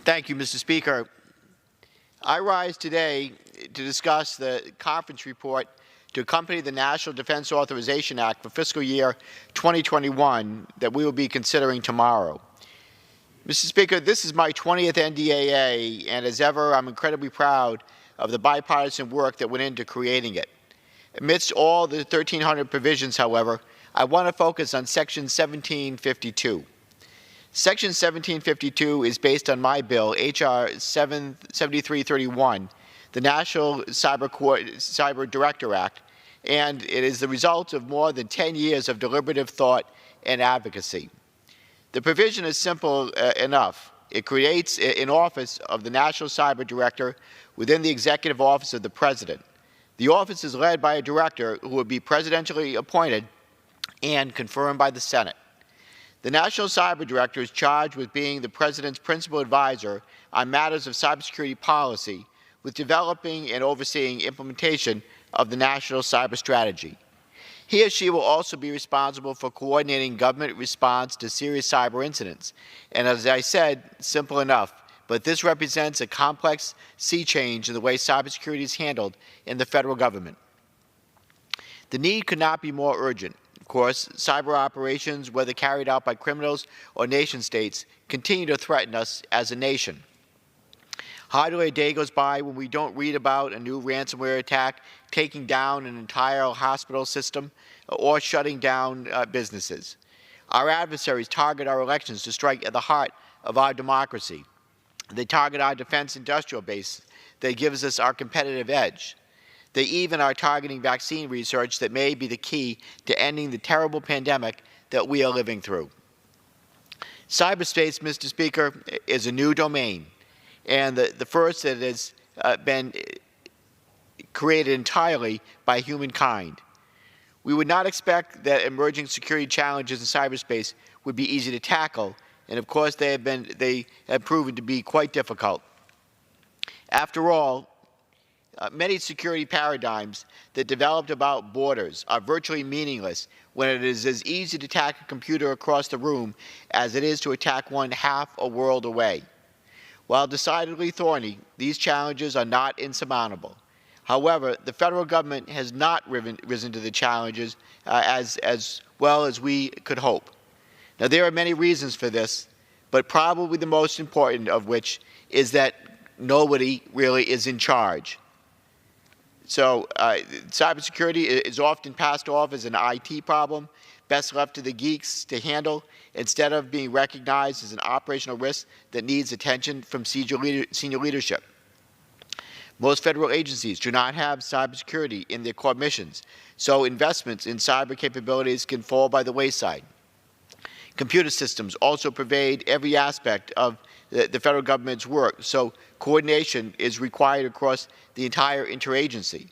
Thank you, Mr. Speaker. I rise today to discuss the conference report to accompany the National Defense Authorization Act for fiscal year 2021 that we will be considering tomorrow. Mr. Speaker, this is my 20th NDAA, and as ever, I'm incredibly proud of the bipartisan work that went into creating it. Amidst all the 1,300 provisions, however, I want to focus on Section 1752. Section 1752 is based on my bill, H.R. 7331, the National Cyber Director Act, and it is the result of more than 10 years of deliberative thought and advocacy. The provision is simple enough. It creates an office of the National Cyber Director within the Executive Office of the President. The office is led by a director who will be presidentially appointed and confirmed by the Senate. The National Cyber Director is charged with being the President's principal advisor on matters of cybersecurity policy, with developing and overseeing implementation of the National Cyber Strategy. He or she will also be responsible for coordinating government response to serious cyber incidents. And as I said, simple enough, but this represents a complex sea change in the way cybersecurity is handled in the federal government. The need could not be more urgent. Of course, cyber operations, whether carried out by criminals or nation-states, continue to threaten us as a nation. Hardly a day goes by when we don't read about a new ransomware attack taking down an entire hospital system or shutting down businesses. Our adversaries target our elections to strike at the heart of our democracy. They target our defense industrial base that gives us our competitive edge. They even are targeting vaccine research that may be the key to ending the terrible pandemic that we are living through. Cyberspace, Mr. Speaker, is a new domain, and the first that has been created entirely by humankind. We would not expect that emerging security challenges in cyberspace would be easy to tackle, and of course they have proven to be quite difficult. After all, many security paradigms that developed about borders are virtually meaningless when it is as easy to attack a computer across the room as it is to attack one half a world away. While decidedly thorny, these challenges are not insurmountable. However, the federal government has not risen to the challenges as well as we could hope. Now, there are many reasons for this, but probably the most important of which is that nobody really is in charge. So cybersecurity is often passed off as an IT problem, best left to the geeks to handle, instead of being recognized as an operational risk that needs attention from senior leadership. Most federal agencies do not have cybersecurity in their core missions, so investments in cyber capabilities can fall by the wayside. Computer systems also pervade every aspect of the federal government's work, so coordination is required across the entire interagency.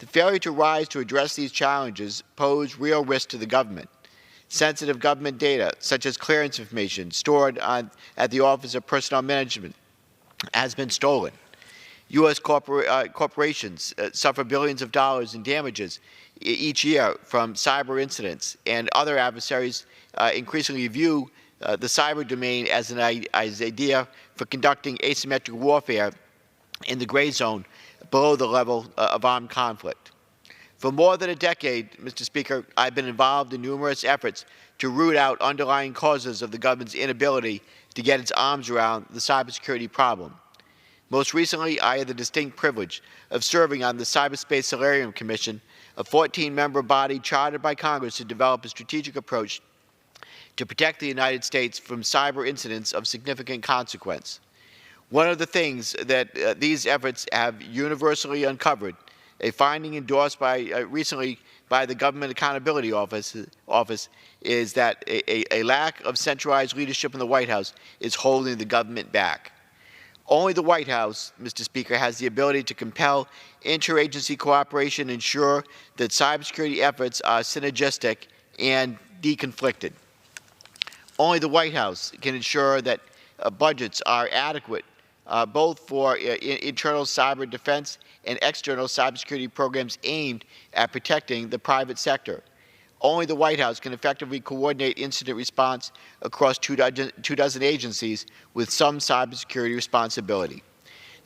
The failure to rise to address these challenges pose real risk to the government. Sensitive government data, such as clearance information stored at the Office of Personnel Management, has been stolen. U.S. corporations suffer billions of dollars in damages each year from cyber incidents, and other adversaries increasingly view the cyber domain as an idea for conducting asymmetric warfare in the gray zone below the level of armed conflict. For more than a decade, Mr. Speaker, I've been involved in numerous efforts to root out underlying causes of the government's inability to get its arms around the cybersecurity problem. Most recently, I had the distinct privilege of serving on the Cyberspace Solarium Commission, a 14-member body chartered by Congress to develop a strategic approach to protect the United States from cyber incidents of significant consequence. One of the things that these efforts have universally uncovered, a finding endorsed recently by the Government Accountability Office, is that a lack of centralized leadership in the White House is holding the government back. Only the White House, Mr. Speaker, has the ability to compel interagency cooperation and ensure that cybersecurity efforts are synergistic and deconflicted. Only the White House can ensure that budgets are adequate both for internal cyber defense and external cybersecurity programs aimed at protecting the private sector. only the White House can effectively coordinate incident response across two dozen agencies with some cybersecurity responsibility.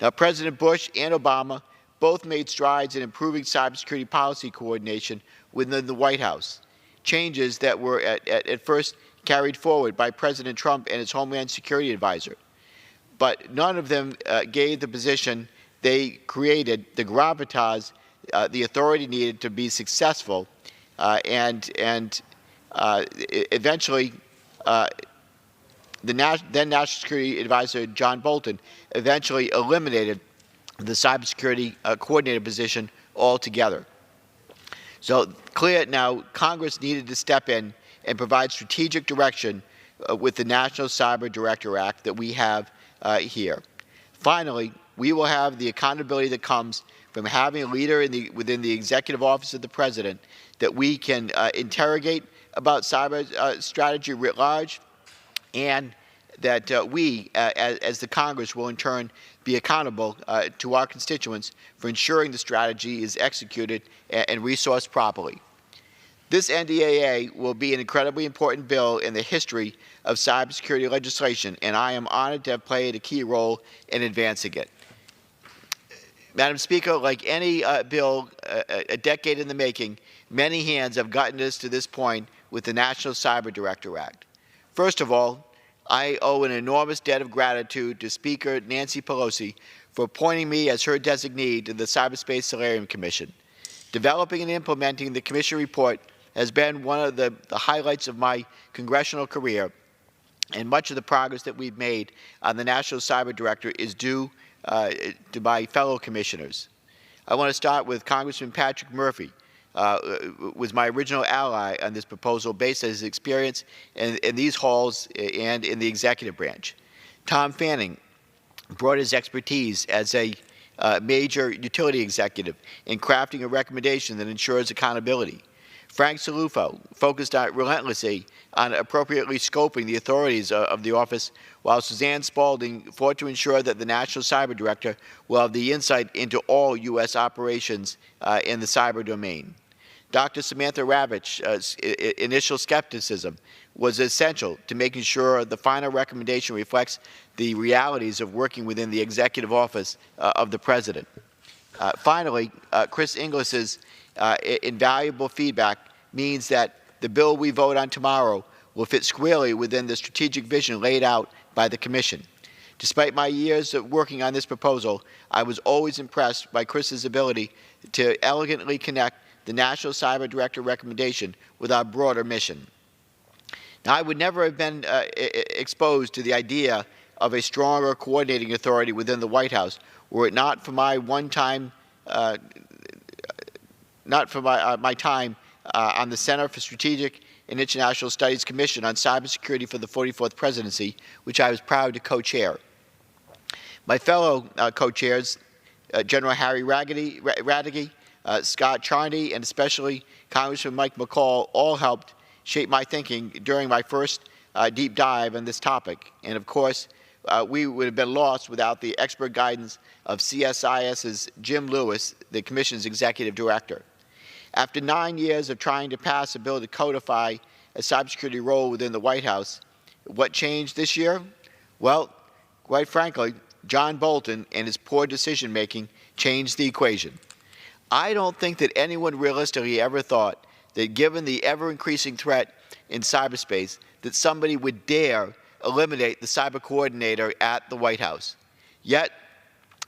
Now, President Bush and Obama both made strides in improving cybersecurity policy coordination within the White House, changes that were at first carried forward by President Trump and his Homeland Security advisor. But none of them gave the position they created the gravitas, the authority needed to be successful, and eventually the then National Security Advisor John Bolton eventually eliminated the cybersecurity coordinator position altogether. So clear now, Congress needed to step in and provide strategic direction with the National Cyber Director Act that we have here. Finally, we will have the accountability that comes from having a leader within the executive office of the President that we can interrogate about cyber strategy writ large, and that we, as the Congress, will in turn be accountable to our constituents for ensuring the strategy is executed and resourced properly. This NDAA will be an incredibly important bill in the history of cybersecurity legislation, and I am honored to have played a key role in advancing it. Madam Speaker, like any bill a decade in the making, many hands have gotten us to this point with the National Cyber Director Act. First of all, I owe an enormous debt of gratitude to Speaker Nancy Pelosi for appointing me as her designee to the Cyberspace Solarium Commission. Developing and implementing the Commission report has been one of the highlights of my congressional career, and much of the progress that we've made on the National Cyber Director is due to my fellow commissioners. I want to start with Congressman Patrick Murphy, was my original ally on this proposal based on his experience in these halls and in the executive branch. Tom Fanning brought his expertise as a major utility executive in crafting a recommendation that ensures accountability. Frank Salufo focused relentlessly on appropriately scoping the authorities of the office, while Suzanne Spalding fought to ensure that the National Cyber Director will have the insight into all U.S. operations in the cyber domain. Dr. Samantha Ravitch's initial skepticism was essential to making sure the final recommendation reflects the realities of working within the executive office of the President. Finally, Chris Inglis's invaluable feedback means that the bill we vote on tomorrow will fit squarely within the strategic vision laid out by the Commission. Despite my years of working on this proposal, I was always impressed by Chris's ability to elegantly connect the National Cyber Director recommendation with our broader mission. Now, I would never have been exposed to the idea of a stronger coordinating authority within the White House were it not for my time on the Center for Strategic and International Studies Commission on Cybersecurity for the 44th Presidency, which I was proud to co-chair. My fellow co-chairs, General Harry Radke, Scott Charney, and especially Congressman Mike McCall, all helped shape my thinking during my first deep dive on this topic. And of course, we would have been lost without the expert guidance of CSIS's Jim Lewis, the Commission's Executive Director. After 9 years of trying to pass a bill to codify a cybersecurity role within the White House, what changed this year? Well, quite frankly, John Bolton and his poor decision-making changed the equation. I don't think that anyone realistically ever thought that given the ever-increasing threat in cyberspace, that somebody would dare eliminate the cyber coordinator at the White House. Yet,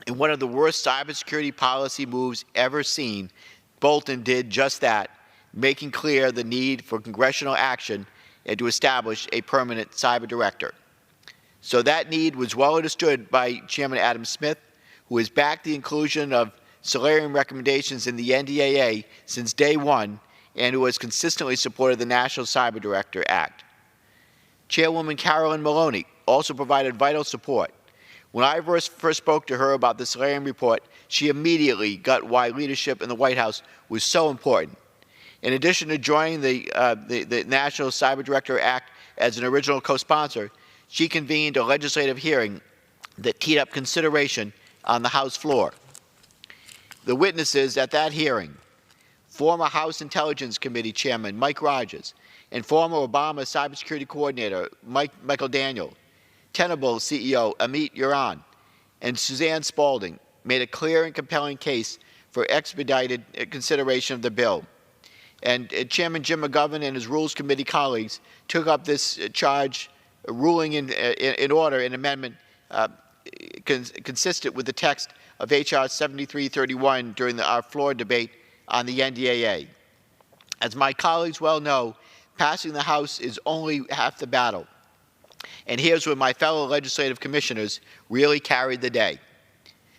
in one of the worst cybersecurity policy moves ever seen, Bolton did just that, making clear the need for congressional action and to establish a permanent cyber director. So that need was well understood by Chairman Adam Smith, who has backed the inclusion of Solarium recommendations in the NDAA since day one and who has consistently supported the National Cyber Director Act. Chairwoman Carolyn Maloney also provided vital support. When I first spoke to her about the Solarium report, she immediately got why leadership in the White House was so important. In addition to joining the National Cyber Director Act as an original co-sponsor, she convened a legislative hearing that teed up consideration on the House floor. The witnesses at that hearing former House Intelligence Committee Chairman Mike Rogers, and former Obama Cybersecurity Coordinator Michael Daniel, Tenable CEO Amit Yoran, and Suzanne Spalding made a clear and compelling case for expedited consideration of the bill. And Chairman Jim McGovern and his Rules Committee colleagues took up this charge, ruling in order an amendment consistent with the text of H.R. 7331 during our floor debate on the NDAA. As my colleagues well know, passing the House is only half the battle. And here's where my fellow legislative commissioners really carried the day.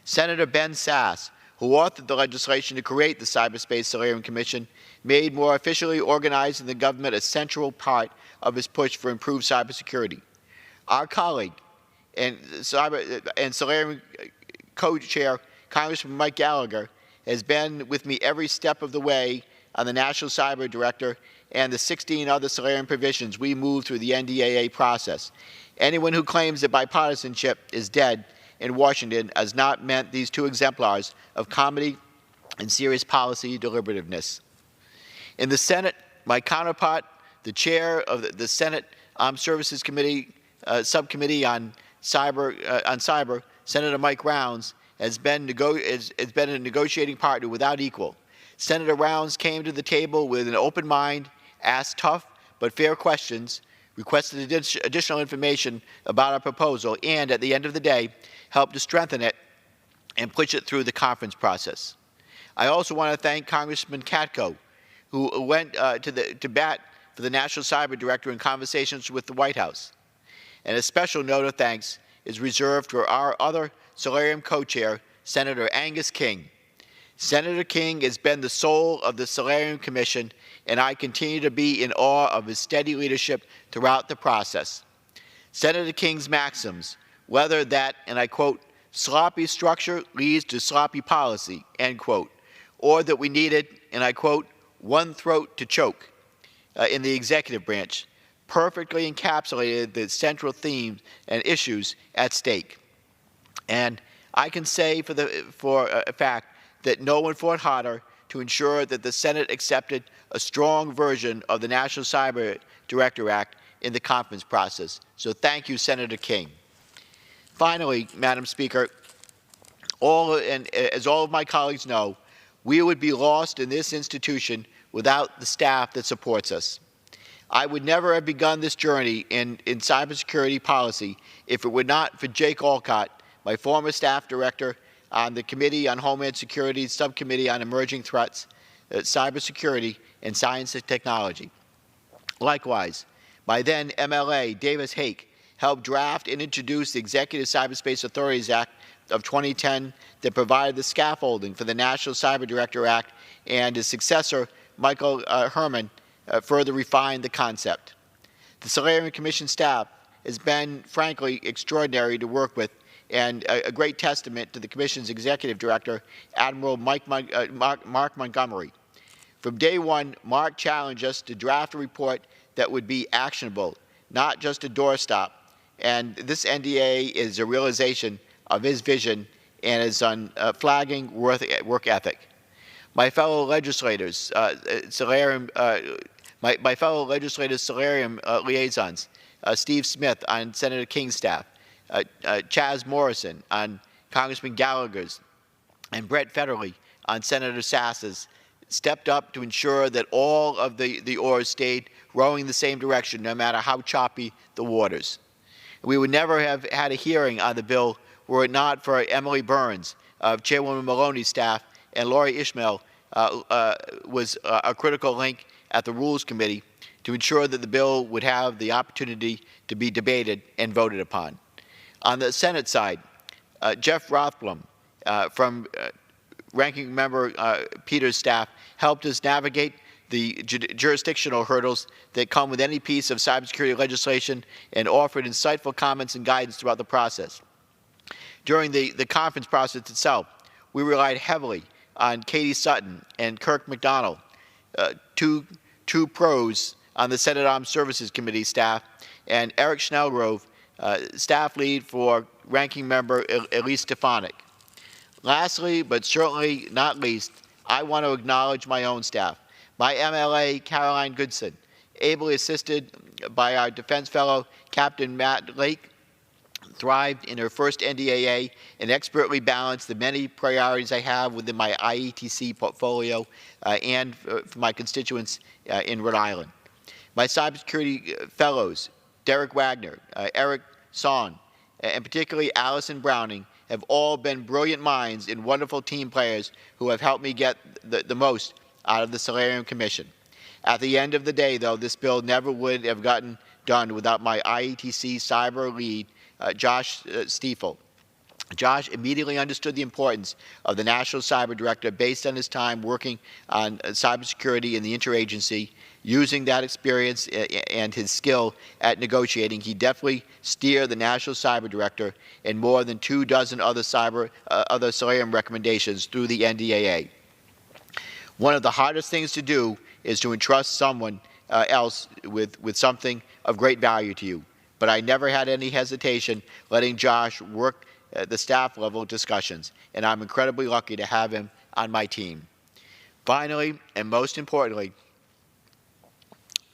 Senator Ben Sasse, who authored the legislation to create the Cyberspace Solarium Commission, made more officially organizing the government a central part of his push for improved cybersecurity. Our colleague and Solarium co-chair, Congressman Mike Gallagher, has been with me every step of the way on the National Cyber Director and the 16 other Solarium provisions we moved through the NDAA process. Anyone who claims that bipartisanship is dead in Washington has not meant these two exemplars of comedy and serious policy deliberativeness. In the Senate, my counterpart, the chair of the Senate Armed Services Committee Subcommittee on Cyber, Senator Mike Rounds, has been a negotiating partner without equal. Senator Rounds came to the table with an open mind, asked tough but fair questions, requested additional information about our proposal, and at the end of the day, helped to strengthen it and push it through the conference process. I also want to thank Congressman Katko, who went to bat for the National Cyber Director in conversations with the White House. And a special note of thanks is reserved for our other Solarium co-chair, Senator Angus King. Senator King has been the soul of the Solarium Commission, and I continue to be in awe of his steady leadership throughout the process. Senator King's maxims, whether that, and I quote, sloppy structure leads to sloppy policy, end quote, or that we needed, and I quote, one throat to choke in the executive branch, perfectly encapsulated the central themes and issues at stake. And I can say for a fact that no one fought harder to ensure that the Senate accepted a strong version of the National Cyber Director Act in the conference process. So thank you, Senator King. Finally, Madam Speaker, as all of my colleagues know, we would be lost in this institution without the staff that supports us. I would never have begun this journey in cybersecurity policy if it were not for Jake Olcott, my former staff director on the Committee on Homeland Security, Subcommittee on Emerging Threats, Cybersecurity, and Science and Technology. Likewise, my then MLA, Davis Hake, helped draft and introduce the Executive Cyberspace Authorities Act of 2010 that provided the scaffolding for the National Cyber Director Act, and his successor, Michael Herman, further refined the concept. The Solarium Commission staff has been, frankly, extraordinary to work with, and a great testament to the Commission's Executive Director, Admiral Mark Montgomery. From day one, Mark challenged us to draft a report that would be actionable, not just a doorstop, and this NDA is a realization of his vision and his unflagging work ethic. My fellow legislators, Solarium liaisons, Steve Smith on Senator King's staff, Chaz Morrison on Congressman Gallagher's, and Brett Federley on Senator Sasse's, stepped up to ensure that all of the oars stayed rowing the same direction, no matter how choppy the waters. We would never have had a hearing on the bill were it not for Emily Burns of Chairwoman Maloney's staff, and Laurie Ishmael was a critical link at the Rules Committee to ensure that the bill would have the opportunity to be debated and voted upon. On the Senate side, Jeff Rothblum from Ranking Member Peters' staff helped us navigate the jurisdictional hurdles that come with any piece of cybersecurity legislation and offered insightful comments and guidance throughout the process. During the conference process itself, we relied heavily on Katie Sutton and Kirk McDonald, two pros on the Senate Armed Services Committee staff, and Eric Schnellgrove, staff lead for Ranking Member Elise Stefanik. Lastly, but certainly not least, I want to acknowledge my own staff. My MLA, Caroline Goodson, ably assisted by our defense fellow, Captain Matt Lake, thrived in her first NDAA and expertly balanced the many priorities I have within my IETC portfolio and for my constituents in Rhode Island. My cybersecurity fellows, Derek Wagner, Eric Song, and particularly Allison Browning, have all been brilliant minds and wonderful team players who have helped me get the most out of the Solarium Commission. At the end of the day, though, this bill never would have gotten done without my IETC cyber lead, Josh Stiefel. Josh immediately understood the importance of the National Cyber Director based on his time working on cybersecurity in the interagency. Using that experience and his skill at negotiating, he definitely steered the National Cyber Director and more than 24 other Solarium recommendations through the NDAA. One of the hardest things to do is to entrust someone else with something of great value to you. But I never had any hesitation letting Josh work at the staff level discussions, and I'm incredibly lucky to have him on my team. Finally, and most importantly,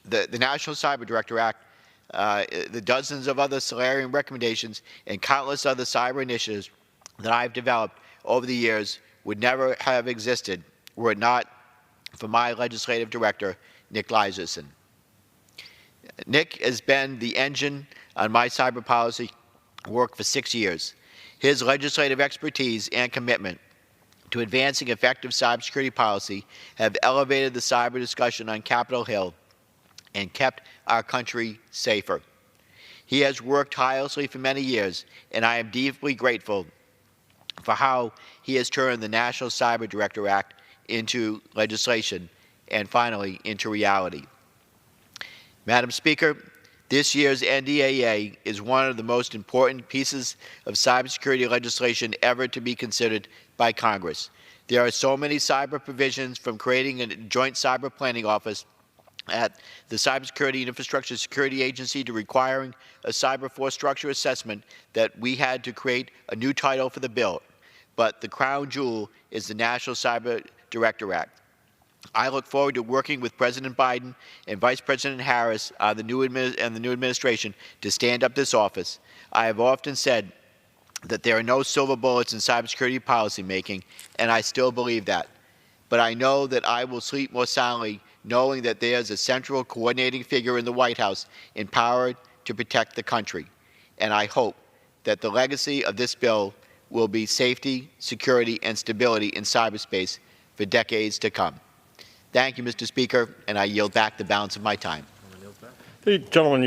the National Cyber Director Act, the dozens of other Solarium recommendations, and countless other cyber initiatives that I've developed over the years would never have existed were it not for my legislative director, Nick Liserson. Nick has been the engine on my cyber policy work for 6 years. His legislative expertise and commitment to advancing effective cybersecurity policy have elevated the cyber discussion on Capitol Hill and kept our country safer. He has worked tirelessly for many years, and I am deeply grateful for how he has turned the National Cyber Director Act into legislation and finally into reality. Madam Speaker, this year's NDAA is one of the most important pieces of cybersecurity legislation ever to be considered by Congress. There are so many cyber provisions, from creating a joint cyber planning office at the Cybersecurity and Infrastructure Security Agency to requiring a cyber force structure assessment, that we had to create a new title for the bill. But the crown jewel is the National Cyber Director Act. I look forward to working with President Biden and Vice President Harris on the new administration to stand up this office. I have often said that there are no silver bullets in cybersecurity policymaking, and I still believe that. But I know that I will sleep more soundly knowing that there is a central coordinating figure in the White House empowered to protect the country. And I hope that the legacy of this bill will be safety, security, and stability in cyberspace for decades to come. Thank you, Mr. Speaker, and I yield back the balance of my time. The gentleman